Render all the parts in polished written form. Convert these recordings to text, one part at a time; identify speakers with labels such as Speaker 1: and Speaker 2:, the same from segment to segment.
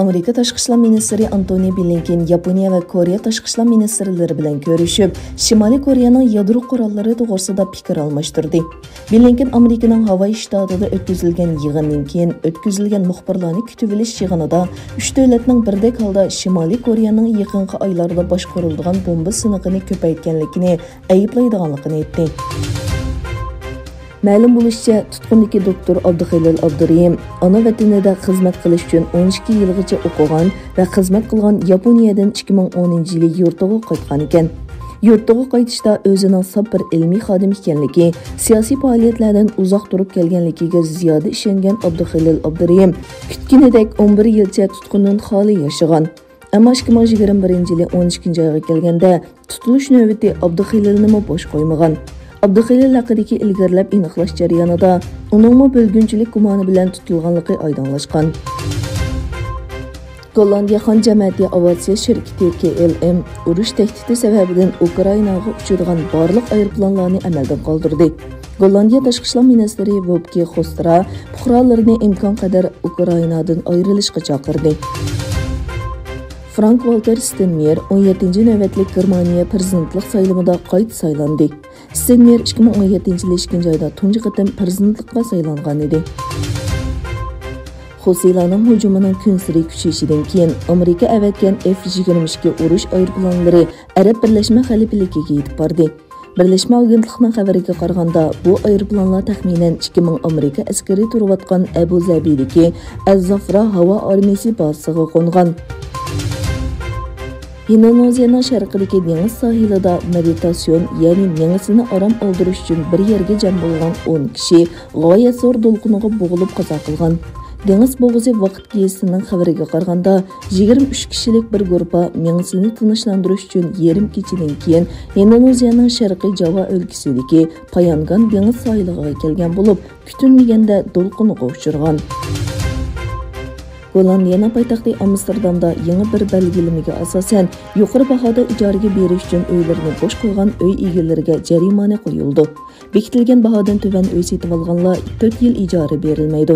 Speaker 1: Amerika Tashqi ishlar ministri Antony Blinken Yaponiya va Koreya tashqi ishlar ministrlari bilan ko'rishib, Shimoliy Koreyaning yadro qurollari to'g'risida fikr almashtirdi. Blinken Amerikaning Havay shtatida o'tkazilgan yig'indan keyin o'tkazilgan muxbirlarni kutib olish yig'inida 3 davlatning birdek holda Shimoliy Koreyaning yaqinqi oylarda boshqariladigan bomba sinig'ini ko'paytganligini ayblaydiganligini aytdi. Ma'lum bo'lishicha, tutqundagi doktor Abduxelil Abdurayim ona vatanida xizmat qilish uchun 12 yilgacha o'qigan va xizmat qilgan Yaponiyadan 2010-yili yurtiga qaytgan ekan. Yurtiga qaytishda o'zining saf bir ilmiy xodim ekanligi, siyosiy faoliyatlardan uzoq turib kelganligiga ziyoda ishongan Abduxelil Abdurayim kutganidek 11 yilcha tutqundan xoli yashagan. Ammo 2021-yili 12-oyga kelganda tutilish navbati Abduxelilni bosh qo'ymagan. Abduxelil haqidagi ilgarilab aniqlash jarayonida uningmi bo'lgunchilik gumoni bilan tutilganligi oydinlashgan. Gollandiya xon jamiyati aviatsiya shirkati KLM urush tahdidi sababidan Ukrainaga uchadigan barliq aeroplanlarni amaldan qoldirdi. Gollandiya tashqi ishlar ministri Wopke Hoekstra fuqarolarni imkon qadar Ukrainadan ayrilishga chaqirdi. Frank-Walter Steinmeier 17-navbatlik Germaniya prezidentlik saylovida qayta saylandi. Steinmeier 2017-yil 2-oyda tunji qatam prezidentlikka saylangan edi. Xusilarning hujumining kunsiri kuchayishidan keyin Amerika avatgan F-22 urush aeroplanlari Arab Birlashma Xalifaligiga yetib bordi. Birlashma agentlikning xabariga qaraganda, bu aeroplanlar taxminan 2000 Amerika askari turayotgan Abu Zabidagi Az-Zafra havo armiyasi bazasiga qo'ngan. Indoneziyaning sharqidagi dengiz sohilida meditasyon, ya'ni mengisini orom oldirish uchun bir yerga jam bo'lgan 10 kishi g'oyat zo'r to'lqinga bo'g'ilib qazo qilgan. Dengiz bo'g'izi vaqt gezitining xabariga qaraganda 23 kishilik bir guruh mengisini tinchlantirish uchun yarim kechadan keyin Indoneziyaning sharqiy Java o'lkasidagi Payangan dengiz sohiliga kelgan bo'lib, kutilmaganda to'lqinga uchirgan. Gollandiyaning poytaxti Amsterdamda yangi bir belgilamaga asosan yuqori bahoda ijaraga berish uchun uylarni bo'sh qo'ygan uy egalariga jarimani qo'yildi. Bekitilgan bahodan tuvan uy setib olganlar 4 yil ijara berilmaydi.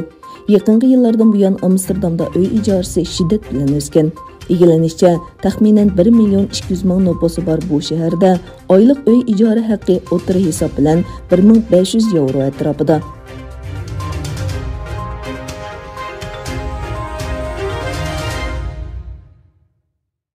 Speaker 1: Yaqinqi yillardan buyon Amsterdamda uy ijarasi shiddat bilan o'sgan. Egalanishcha, taxminan 1.200.000 nufusi bor bu shaharda oylik uy ijara haqqi o'rta hisob bilan 1500 yevro atrofida.